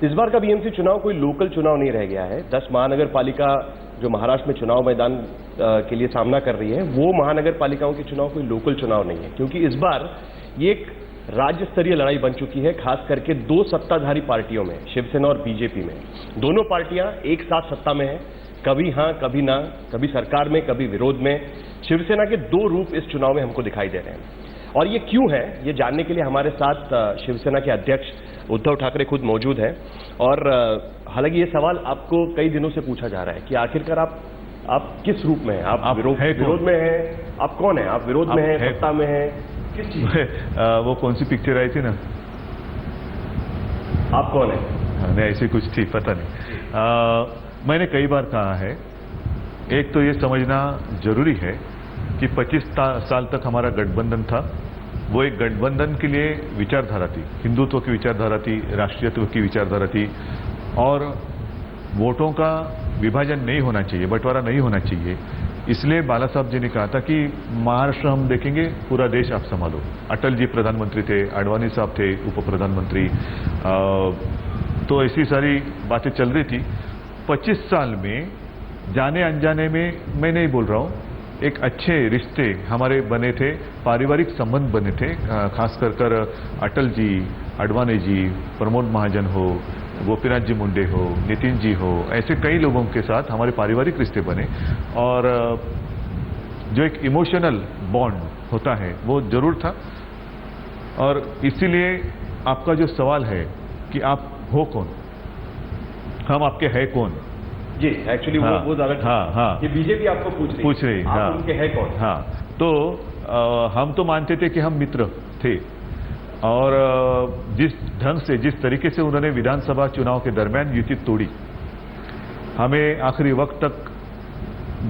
इस बार का बीएमसी चुनाव कोई लोकल चुनाव नहीं रह गया है। 10 महानगर पालिका जो महाराष्ट्र में चुनाव मैदान के लिए सामना कर रही है, वो महानगर पालिकाओं के चुनाव कोई लोकल चुनाव नहीं है, क्योंकि इस बार ये एक राज्य स्तरीय लड़ाई बन चुकी है, खास करके दो सत्ताधारी पार्टियों में, शिवसेना और बीजेपी में। दोनों पार्टियां एक साथ सत्ता में हैं, कभी हां कभी ना, कभी सरकार में कभी विरोध में। शिवसेना के दो रूप इस चुनाव में हमको दिखाई दे रहे हैं, और ये क्यों है, ये जानने के लिए हमारे साथ शिवसेना के अध्यक्ष उद्धव ठाकरे खुद मौजूद हैं। और हालांकि ये सवाल आपको कई दिनों से पूछा जा रहा है कि आखिरकार आप किस रूप में हैं? आप विरोध में हैं? आप कौन हैं? आप विरोध में हैं, सत्ता में हैं, किस चीज? वो कौन सी पिक्चर आई थी ना, आप कौन हैं? नहीं, ऐसी कुछ थी, पता नहीं। मैंने कई बार कहा है, एक तो ये समझना जरूरी है कि 25 साल तक हमारा गठबंधन था, वो एक गठबंधन के लिए विचारधारा थी, हिंदुत्व की विचारधारा थी, राष्ट्रीयत्व की विचारधारा थी, और वोटों का विभाजन नहीं होना चाहिए, बंटवारा नहीं होना चाहिए। इसलिए बाला साहब जी ने कहा था कि महाराष्ट्र हम देखेंगे, पूरा देश आप संभालो। अटल जी प्रधानमंत्री थे, आडवाणी साहब थे उप प्रधानमंत्री, तो ऐसी सारी बातें चल रही थी। 25 साल में जाने अनजाने में, मैं नहीं बोल रहा हूं, एक अच्छे रिश्ते हमारे बने थे, पारिवारिक संबंध बने थे, खास कर अटल जी, आडवाणी जी, प्रमोद महाजन हो, गोपीनाथ जी मुंडे हो, नितिन जी हो, ऐसे कई लोगों के साथ हमारे पारिवारिक रिश्ते बने, और जो एक इमोशनल बॉन्ड होता है वो जरूर था। और इसीलिए आपका जो सवाल है कि आप हो कौन, हम आपके है कौन, जी एक्चुअली वो ज्यादा, हाँ, ये बीजेपी आपको पूछ रही, हाँ, आप उनके है कौन? हाँ, तो हम तो मानते थे कि हम मित्र थे, और जिस ढंग से, जिस तरीके से उन्होंने विधानसभा चुनाव के दरमियान युति तोड़ी, हमें आखिरी वक्त तक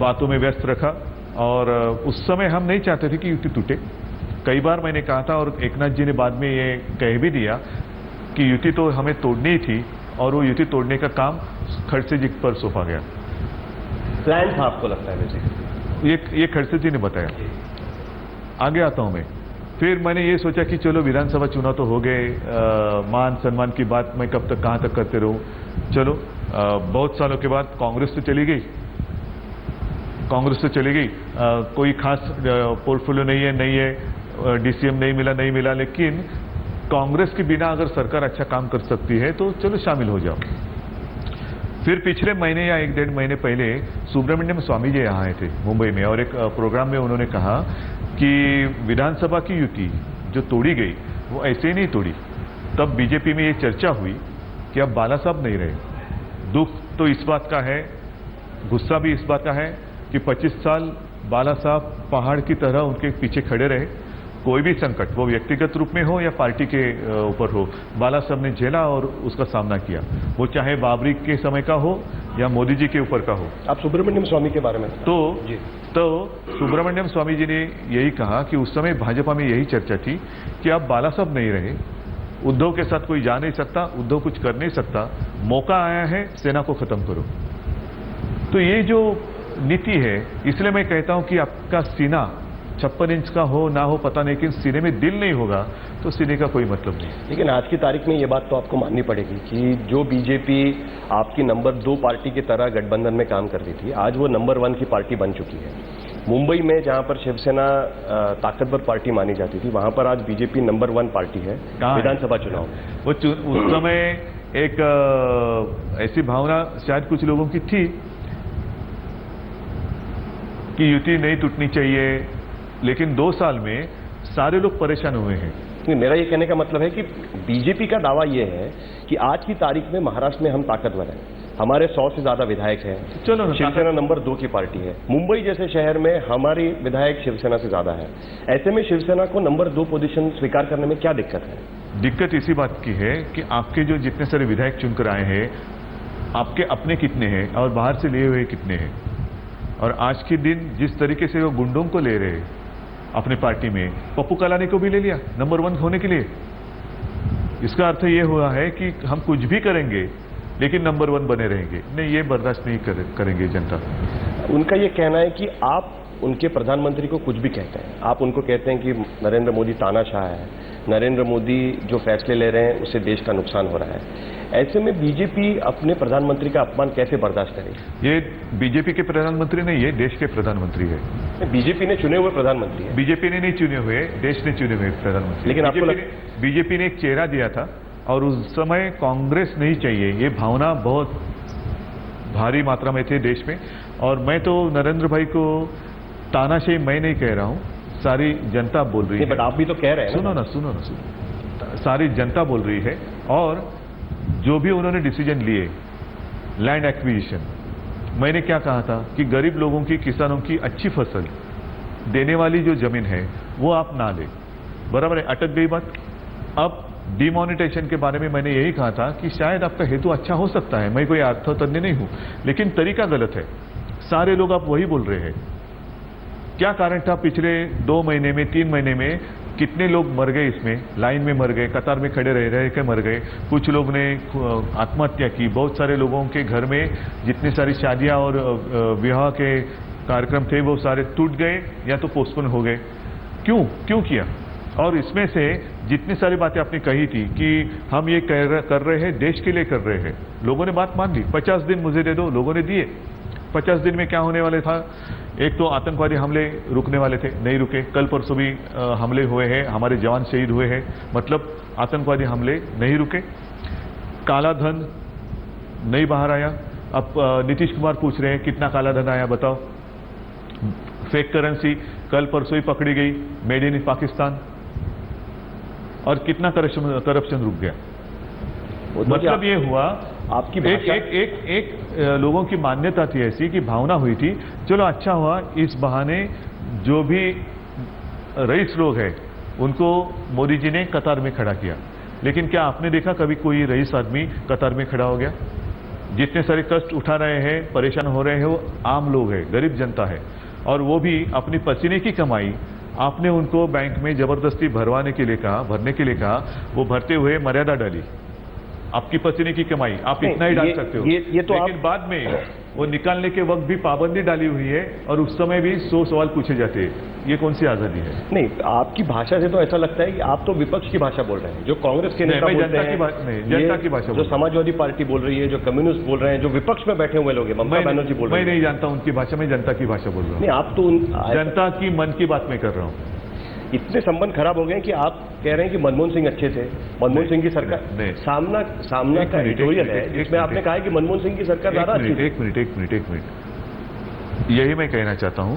बातों में व्यस्त रखा, और उस समय हम नहीं चाहते थे कि युति टूटे। कई बार मैंने कहा था, और एकनाथ जी ने बाद में ये कह भी दिया कि युति तो हमें तोड़नी ही थी, और वो युति तोड़ने का काम खड़से जी पर सौंपा गया। प्लान था आपको लगता है वैसे? ये खड़से जी ने बताया। आगे आता हूं मैं। फिर मैंने ये सोचा कि चलो विधानसभा चुनाव तो हो गए, मान सम्मान की बात मैं कब तक कहां तक करते रहूं। चलो, बहुत सालों के बाद कांग्रेस तो चली गई, कोई खास पोर्टफोलियो नहीं है, डीसीएम नहीं मिला, लेकिन कांग्रेस के बिना अगर सरकार अच्छा काम कर सकती है तो चलो शामिल हो जाओ। फिर पिछले महीने या 1-1.5 महीने पहले सुब्रमण्यम स्वामी जी यहाँ आए थे मुंबई में, और एक प्रोग्राम में उन्होंने कहा कि विधानसभा की युति जो तोड़ी गई वो ऐसे ही नहीं तोड़ी। तब बीजेपी में ये चर्चा हुई कि अब बाला साहब नहीं रहे। दुख तो इस बात का है, गुस्सा भी इस बात का है कि 25 साल बाला साहब पहाड़ की तरह उनके पीछे खड़े रहे। कोई भी संकट, वो व्यक्तिगत रूप में हो या पार्टी के ऊपर हो, बाला साहब ने झेला और उसका सामना किया, वो चाहे बाबरी के समय का हो या मोदी जी के ऊपर का हो। आप सुब्रमण्यम स्वामी के बारे में तो सुब्रमण्यम स्वामी जी ने यही कहा कि उस समय भाजपा में यही चर्चा थी कि अब बाला साहब नहीं रहे, उद्धव के साथ कोई जा नहीं सकता, उद्धव कुछ कर नहीं सकता, मौका आया है, सेना को खत्म करो। तो ये जो नीति है, इसलिए मैं कहता हूं कि आपका सीना 56 इंच का हो ना हो पता नहीं, लेकिन सीने में दिल नहीं होगा तो सीने का कोई मतलब नहीं। लेकिन आज की तारीख में ये बात तो आपको माननी पड़ेगी कि जो बीजेपी आपकी नंबर 2 पार्टी की तरह गठबंधन में काम कर रही थी, आज वो नंबर 1 की पार्टी बन चुकी है। मुंबई में जहां पर शिवसेना ताकतवर पार्टी मानी जाती थी, वहां पर आज बीजेपी नंबर 1 पार्टी है विधानसभा चुनाव में। वो उस समय एक ऐसी भावना शायद कुछ लोगों की थी कि युति नहीं टूटनी चाहिए, लेकिन 2 साल में सारे लोग परेशान हुए हैं। मेरा ये कहने का मतलब है कि बीजेपी का दावा ये है कि आज की तारीख में महाराष्ट्र में हम ताकतवर हैं, हमारे 100 से ज्यादा विधायक हैं, चलो शिवसेना नंबर 2 की पार्टी है, मुंबई जैसे शहर में हमारी विधायक शिवसेना से ज्यादा है। ऐसे में शिवसेना को नंबर 2 पोजीशन स्वीकार करने में क्या दिक्कत है? दिक्कत इसी बात की है कि आपके जो जितने सारे विधायक चुनकर आए हैं, आपके अपने कितने हैं और बाहर से लिए हुए कितने हैं। और आज के दिन जिस तरीके से वो गुंडों को ले रहे हैं अपने पार्टी में, पप्पू कलानी को भी ले लिया नंबर 1 होने के लिए। इसका अर्थ ये हुआ है कि हम कुछ भी करेंगे लेकिन नंबर 1 बने रहेंगे। नहीं, ये बर्दाश्त नहीं करेंगे जनता। उनका ये कहना है कि आप उनके प्रधानमंत्री को कुछ भी कहते हैं, आप उनको कहते हैं कि नरेंद्र मोदी तानाशाह है, नरेंद्र मोदी जो फैसले ले रहे हैं उससे देश का नुकसान हो रहा है। ऐसे में बीजेपी अपने प्रधानमंत्री का अपमान कैसे बर्दाश्त करेगी? ये बीजेपी के प्रधानमंत्री नहीं है, देश के प्रधानमंत्री है। बीजेपी ने चुने हुए प्रधानमंत्री है। बीजेपी ने नहीं चुने हुए, देश ने चुने हुए प्रधानमंत्री। लेकिन आपको बीजेपी ने एक चेहरा दिया था और उस समय कांग्रेस नहीं चाहिए, ये भावना बहुत भारी मात्रा में थे देश में। और मैं तो नरेंद्र भाई को तानाशाही मैं नहीं कह रहा हूं, सारी जनता बोल रही है। बट आप भी तो कह रहे हैं। सुनो, सारी जनता बोल रही है। और जो भी उन्होंने डिसीजन लिए, लैंड एक्विजिशन, मैंने क्या कहा था कि गरीब लोगों की, किसानों की अच्छी फसल देने वाली जो जमीन है वो आप ना ले, बराबर है, अटक गई बात। अब डिमोनेटाइजेशन के बारे में मैंने यही कहा था कि शायद आपका हेतु अच्छा हो सकता है, मैं कोई अर्थतज्ञ नहीं हूं, लेकिन तरीका गलत है। सारे लोग आप वही बोल रहे हैं। क्या कारण था पिछले 2 महीने में, 3 महीने में कितने लोग मर गए, इसमें लाइन में मर गए, कतार में खड़े रह के मर गए, कुछ लोग ने आत्महत्या की, बहुत सारे लोगों के घर में जितनी सारी शादियां और विवाह के कार्यक्रम थे वो सारे टूट गए या तो पोस्टपोन हो गए। क्यों किया? और इसमें से जितनी सारी बातें आपने कही थी कि हम ये कर रहे हैं, देश के लिए कर रहे हैं, लोगों ने बात मान ली। 50 दिन मुझे दे दो, लोगों ने दिए। 50 दिन में क्या होने वाले था? एक तो आतंकवादी हमले रुकने वाले थे, नहीं रुके। कल परसों भी हमले हुए हैं, हमारे जवान शहीद हुए हैं, मतलब आतंकवादी हमले नहीं रुके। काला धन नहीं बाहर आया। अब नीतीश कुमार पूछ रहे हैं कितना काला धन आया बताओ। फेक करेंसी कल परसों ही पकड़ी गई, मेड इन पाकिस्तान। और कितना करप्शन रुक गया। मतलब ये हुआ, आपकी एक लोगों की मान्यता थी ऐसी, कि भावना हुई थी, चलो अच्छा हुआ इस बहाने जो भी रईस लोग हैं उनको मोदी जी ने कतार में खड़ा किया। लेकिन क्या आपने देखा कभी कोई रईस आदमी कतार में खड़ा हो गया? जितने सारे कष्ट उठा रहे हैं, परेशान हो रहे हैं, वो आम लोग हैं, गरीब जनता है। और वो भी अपनी पसीने की कमाई आपने उनको बैंक में जबरदस्ती भरने के लिए कहा, वो भरते हुए मर्यादा डाली। आपकी पसीने की कमाई आप इतना ही डाल सकते हो, ये तो लेकिन बाद में वो निकालने के वक्त भी पाबंदी डाली हुई है और उस समय भी 100 सवाल पूछे जाते हैं। ये कौन सी आजादी है? नहीं, आपकी भाषा से तो ऐसा लगता है कि आप तो विपक्ष की भाषा बोल रहे हैं। जो कांग्रेस के नेता बोलते हैं, जनता की भाषा, जो समाजवादी पार्टी बोल रही है, जो कम्युनिस्ट बोल रहे हैं, जो विपक्ष में बैठे हुए लोग हैं, ममता बनर्जी बोल रहे हैं। मैं नहीं जानता उनकी भाषा, मैं जनता की भाषा बोल रहा हूँ। नहीं, आप तो जनता की मन की बात मैं कर रहा हूँ। इतने संबंध खराब हो गए कि आप कह रहे हैं कि मनमोहन सिंह अच्छे थे, मनमोहन सिंह की सरकार। सामना का एडिटोरियल है जिसमें आपने कहा है कि मनमोहन सिंह की सरकार ज्यादा अच्छी थी। एक मिनट, यही मैं कहना चाहता हूं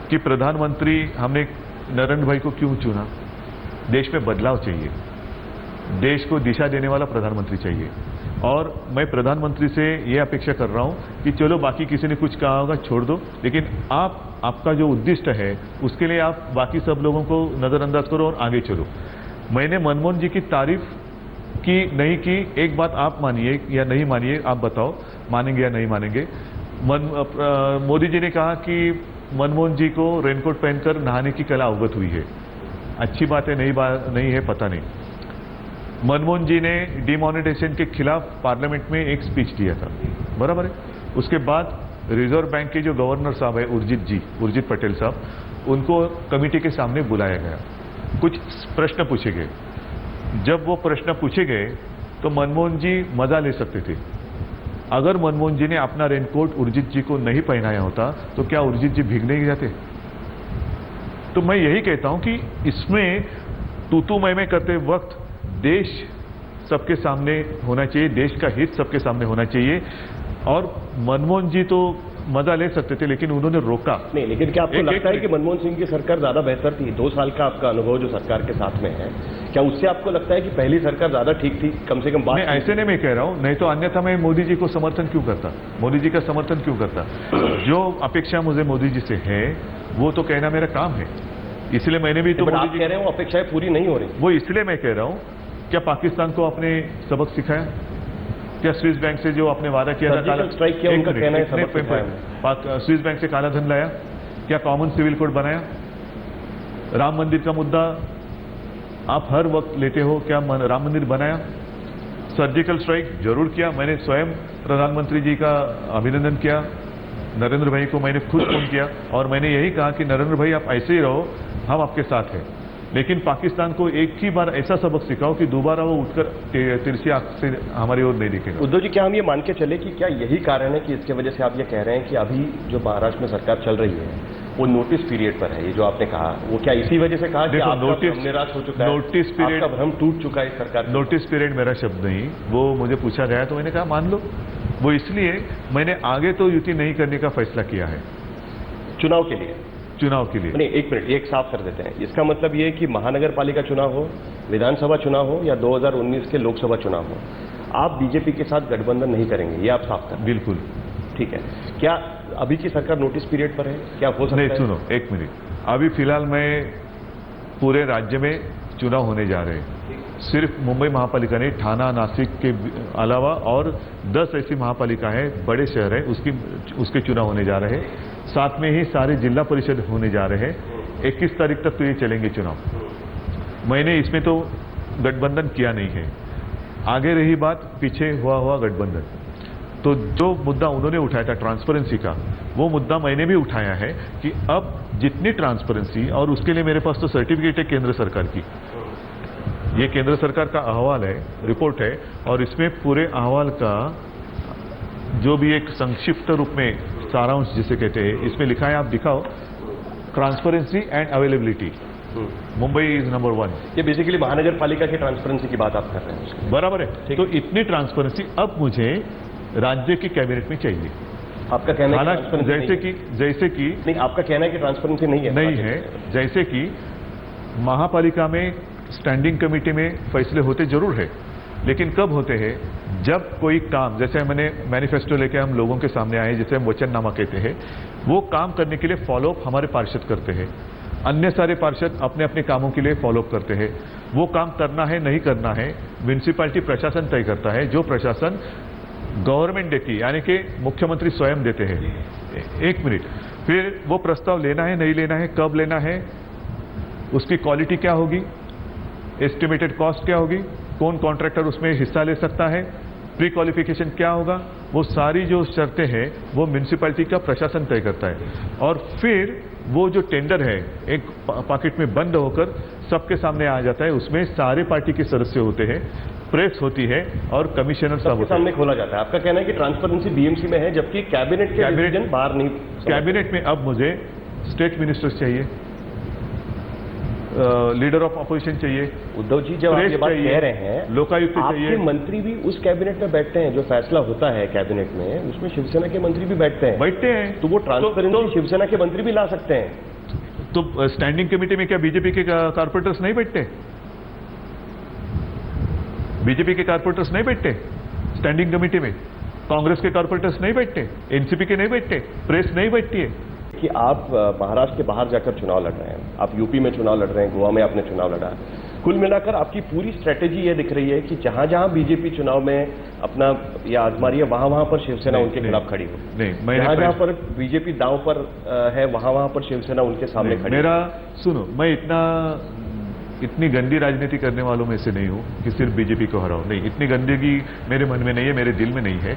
कि प्रधानमंत्री हमने नरेंद्र भाई को क्यों चुना? देश में बदलाव चाहिए, देश को दिशा देने वाला प्रधानमंत्री चाहिए। और मैं प्रधानमंत्री से ये अपेक्षा कर रहा हूं कि चलो बाकी किसी ने कुछ कहा होगा छोड़ दो, लेकिन आपका जो उद्दिष्ट है उसके लिए आप बाकी सब लोगों को नजरअंदाज करो और आगे चलो। मैंने मनमोहन जी की तारीफ की नहीं की, एक बात आप मानिए या नहीं मानिए, आप बताओ मानेंगे या नहीं मानेंगे। मोदी जी ने कहा कि मनमोहन जी को रेनकोट पहनकर नहाने की कला अवगत हुई है। अच्छी बात है, नहीं है, पता नहीं। मनमोहन जी ने डिमोनेटाइजेशन के खिलाफ पार्लियामेंट में एक स्पीच दिया था, बराबर है। उसके बाद रिजर्व बैंक के जो गवर्नर साहब है उर्जित पटेल साहब, उनको कमेटी के सामने बुलाया गया, कुछ प्रश्न पूछे गए। जब वो प्रश्न पूछे गए तो मनमोहन जी मजा ले सकते थे। अगर मनमोहन जी ने अपना रेनकोट उर्जित जी को नहीं पहनाया होता तो क्या उर्जित जी भीग नहीं जाते? तो मैं यही कहता हूं कि इसमें तू मैं करते वक्त देश सबके सामने होना चाहिए, देश का हित सबके सामने होना चाहिए। और मनमोहन जी तो मजा ले सकते थे लेकिन उन्होंने रोका नहीं। लेकिन क्या आपको लगता है कि मनमोहन सिंह की सरकार ज्यादा बेहतर थी? 2 साल का आपका अनुभव जो सरकार के साथ में है, क्या उससे आपको लगता है कि पहली सरकार ज्यादा ठीक थी? कम से कम बात ऐसे नहीं मैं कह रहा हूं, नहीं तो अन्यथा मैं मोदी जी को समर्थन क्यों करता, मोदी जी का समर्थन क्यों करता? जो अपेक्षा मुझे मोदी जी से है वो तो कहना मेरा काम है, इसलिए मैंने भी तो आप कह रहे हैं वो अपेक्षाएं पूरी नहीं हो रही। वो इसलिए मैं कह रहा हूं, क्या पाकिस्तान को आपने सबक सिखाया? क्या स्विस बैंक से जो आपने वादा किया था, स्ट्राइक किया, उनका कहना है स्विस बैंक से काला धन लाया? क्या कॉमन सिविल कोड बनाया? राम मंदिर का मुद्दा आप हर वक्त लेते हो, क्या राम मंदिर बनाया? सर्जिकल स्ट्राइक जरूर किया, मैंने स्वयं प्रधानमंत्री जी का अभिनंदन किया, नरेंद्र भाई को मैंने खुद फोन किया और मैंने यही कहा कि नरेंद्र भाई आप ऐसे ही रहो, हम आपके साथ हैं। लेकिन पाकिस्तान को एक ही बार ऐसा सबक सिखाओ कि दोबारा वो उठकर तिरछी आंख से हमारी ओर नहीं देखेगा। उद्धव जी, क्या हम ये मान के चले कि क्या यही कारण है कि इसके वजह से आप ये कह रहे हैं कि अभी जो महाराष्ट्र में सरकार चल रही है वो नोटिस पीरियड पर है? ये जो आपने कहा, वो क्या इसी वजह से कहा कि आपका भ्रम निराश हो चुका है, नोटिस पीरियड, आपका भ्रम टूट चुका है सरकार? नोटिस पीरियड मेरा शब्द नहीं, वो मुझे पूछा गया तो मैंने कहा मान लो। वो इसलिए मैंने आगे तो युति नहीं करने का फैसला किया है चुनाव के लिए। चुनाव के लिए नहीं, एक मिनट, एक साफ कर देते हैं। इसका मतलब ये है कि महानगर पालिका चुनाव हो, विधानसभा चुनाव हो या 2019 के लोकसभा चुनाव हो, आप बीजेपी के साथ गठबंधन नहीं करेंगे, ये आप साफ कर। बिल्कुल ठीक है। क्या अभी की सरकार नोटिस पीरियड पर है? क्या हो सकता नहीं, है? सुनो एक मिनट, अभी फिलहाल मैं पूरे राज्य में चुनाव होने जा रहे हैं। सिर्फ मुंबई महापालिका नहीं, ठाणा, नासिक के अलावा और 10 ऐसी महापालिका है, बड़े शहर है, उसके चुनाव होने जा रहे हैं। साथ में ही सारे जिला परिषद होने जा रहे हैं। 21 तारीख तक तो ये चलेंगे चुनाव। मैंने इसमें तो गठबंधन किया नहीं है। आगे रही बात पीछे हुआ गठबंधन, तो जो मुद्दा उन्होंने उठाया था ट्रांसपेरेंसी का, वो मुद्दा मैंने भी उठाया है कि अब जितनी ट्रांसपेरेंसी, और उसके लिए मेरे पास तो सर्टिफिकेट है केंद्र सरकार की, ये केंद्र सरकार का अहवाल है, रिपोर्ट है, और इसमें पूरे अहवाल का जो भी एक संक्षिप्त रूप में सारांश जिसे कहते हैं, इसमें लिखा है, आप दिखाओ, transparency and availability Mumbai is number 1। ये बेसिकली महानगर पालिका की ट्रांसपेरेंसी की बात आप कर रहे हैं, बराबर है। तो इतनी ट्रांसपेरेंसी अब मुझे राज्य की कैबिनेट में चाहिए। आपका कहना है हालांकि जैसे कि नहीं, आपका कहना है कि ट्रांसपेरेंसी नहीं है? नहीं है। जैसे कि महापालिका में स्टैंडिंग कमेटी में फैसले होते जरूर है, लेकिन कब होते हैं? जब कोई काम, जैसे मैंने मैनिफेस्टो लेके हम लोगों के सामने आए, जिसे हम वचननामा कहते हैं, वो काम करने के लिए फॉलोअप हमारे पार्षद करते हैं। अन्य सारे पार्षद अपने अपने कामों के लिए फॉलोअप करते हैं। वो काम करना है नहीं करना है म्यूनिसिपैलिटी प्रशासन तय करता है, जो प्रशासन गवर्नमेंट देती है, यानी कि मुख्यमंत्री स्वयं देते हैं। एक मिनट, फिर वो प्रस्ताव लेना है नहीं लेना है, कब लेना है, उसकी क्वालिटी क्या होगी, एस्टिमेटेड कॉस्ट क्या होगी, कौन कॉन्ट्रैक्टर उसमें हिस्सा ले सकता है, प्री क्वालिफिकेशन क्या होगा, वो सारी जो शर्तें हैं वो म्यूनिसिपैलिटी का प्रशासन तय करता है। और फिर वो जो टेंडर है एक पॉकेट में बंद होकर सबके सामने आ जाता है, उसमें सारे पार्टी के सदस्य होते हैं, प्रेस होती है और कमिश्नर साहब सामने खोला जाता है। आपका कहना है कि ट्रांसपेरेंसी बीएमसी में है, जबकि कैबिनेट के डिसीजन बाहर नहीं। कैबिनेट में अब मुझे स्टेट मिनिस्टर्स चाहिए, लीडर ऑफ अपोजिशन चाहिए। उद्धव जी, जब आप ये बात कह रहे हैं, लोकायुक्त चाहिए। आपके मंत्री भी उस कैबिनेट में बैठते हैं, जो फैसला होता है कैबिनेट में, उसमें शिवसेना के मंत्री भी बैठते हैं। तो वो ट्रांसपेरेंसी शिवसेना के मंत्री भी ला सकते हैं। तो स्टैंडिंग कमेटी में क्या बीजेपी के कारपोरेटर्स नहीं बैठते? बीजेपी के कारपोरेटर्स नहीं बैठते स्टैंडिंग कमेटी में? कांग्रेस के कारपोरेटर्स नहीं बैठते? एनसीपी के नहीं बैठते? प्रेस नहीं बैठती है? कि आप महाराष्ट्र के बाहर जाकर चुनाव लड़ रहे हैं, आप यूपी में चुनाव लड़ रहे हैं, गोवा में आपने चुनाव लड़ा। कुल मिलाकर आपकी पूरी स्ट्रेटेजी ये दिख रही है कि जहां जहां बीजेपी चुनाव में अपना या आजमा रही है, वहां वहां पर शिवसेना उनके खिलाफ खड़ी हो। नहीं, जहां जहां पर बीजेपी दांव पर है, वहां वहां पर शिवसेना उनके सामने खड़ी। मेरा सुनो, मैं इतनी गंदी राजनीति करने वालों में से नहीं हूं कि सिर्फ बीजेपी को हराऊं। नहीं, इतनी गंदगी मेरे मन में नहीं है, मेरे दिल में नहीं है।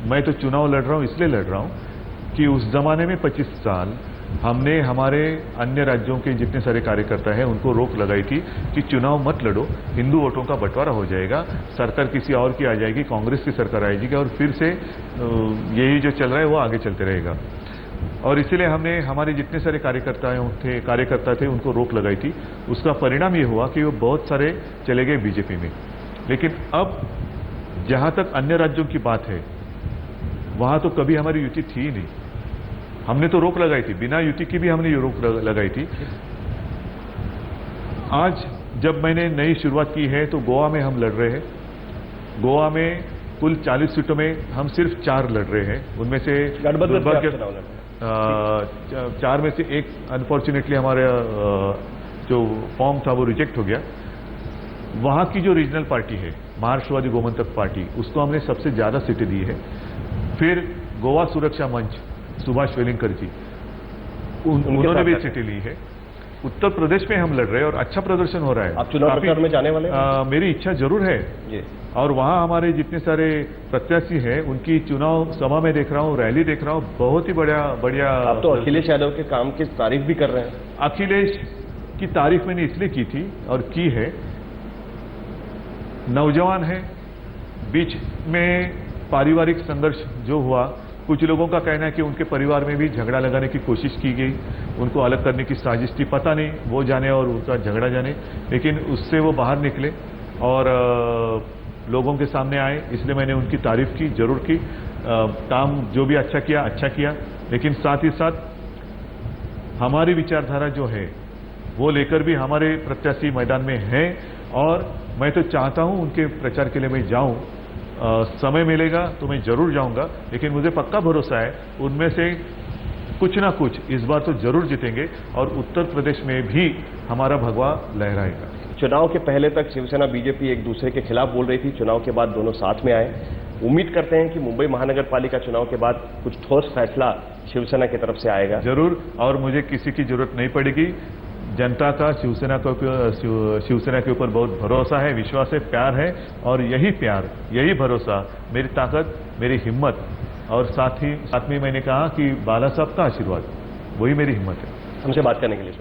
मैं तो चुनाव लड़ रहा हूं, इसलिए लड़ रहा हूं कि उस जमाने में 25 साल हमने हमारे अन्य राज्यों के जितने सारे कार्यकर्ता हैं उनको रोक लगाई थी कि चुनाव मत लड़ो, हिंदू वोटों का बंटवारा हो जाएगा, सरकार किसी और की आ जाएगी, कांग्रेस की सरकार आएगी और फिर से यही जो चल रहा है वो आगे चलते रहेगा। और इसीलिए हमने हमारे जितने सारे कार्यकर्ता थे उनको रोक लगाई थी। उसका परिणाम ये हुआ कि वो बहुत सारे चले गए बीजेपी में। लेकिन अब जहां तक अन्य राज्यों की बात है, वहां तो कभी हमारी युति थी ही नहीं। हमने तो रोक लगाई थी, बिना युति की भी हमने ये रोक लगाई थी। आज जब मैंने नई शुरुआत की है तो गोवा में हम लड़ रहे हैं। गोवा में कुल 40 सीटों में हम सिर्फ 4 लड़ रहे हैं। उनमें से 4 में से एक अनफॉर्चुनेटली हमारा जो फॉर्म था वो रिजेक्ट हो गया। वहां की जो रीजनल पार्टी है महाराष्ट्रवादी गोमंतक पार्टी, उसको हमने सबसे ज्यादा सीटें दी है। फिर गोवा सुरक्षा मंच सुभाष वेलिंगकर जी, उन्होंने भी सीटें ली है। उत्तर प्रदेश में हम लड़ रहे हैं और अच्छा प्रदर्शन हो रहा है। आप चुनाव प्रचार में जाने वाले हैं? मेरी इच्छा जरूर है और वहां हमारे जितने सारे प्रत्याशी हैं उनकी चुनाव सभा में देख रहा हूं, रैली देख रहा हूं, बहुत ही बढ़िया। आप तो अखिलेश यादव के काम की तारीफ भी कर रहे हैं। अखिलेश की तारीफ मैंने इसलिए की थी और की है, नौजवान है, बीच में पारिवारिक संघर्ष जो हुआ, कुछ लोगों का कहना है कि उनके परिवार में भी झगड़ा लगाने की कोशिश की गई, उनको अलग करने की साजिश थी, पता नहीं, वो जाने और उनका झगड़ा जाने, लेकिन उससे वो बाहर निकले और लोगों के सामने आए, इसलिए मैंने उनकी तारीफ की, जरूर की। काम जो भी अच्छा किया, लेकिन साथ ही साथ हमारी विचारधारा जो है वो लेकर भी हमारे प्रत्याशी मैदान में हैं और मैं तो चाहता हूं उनके प्रचार के लिए मैं जाऊं। समय मिलेगा तो मैं जरूर जाऊंगा, लेकिन मुझे पक्का भरोसा है उनमें से कुछ ना कुछ इस बार तो जरूर जीतेंगे और उत्तर प्रदेश में भी हमारा भगवा लहराएगा। चुनाव के पहले तक शिवसेना बीजेपी एक दूसरे के खिलाफ बोल रही थी, चुनाव के बाद दोनों साथ में आए। उम्मीद करते हैं कि मुंबई महानगर पालिका चुनाव के बाद कुछ ठोस फैसला शिवसेना की तरफ से आएगा। जरूर, और मुझे किसी की जरूरत नहीं पड़ेगी। जनता का शिवसेना के ऊपर बहुत भरोसा है, विश्वास है, प्यार है, और यही प्यार, यही भरोसा मेरी ताकत, मेरी हिम्मत, और साथ में मैंने कहा कि बाला साहब का आशीर्वाद, वही मेरी हिम्मत है। हमसे बात करने के लिए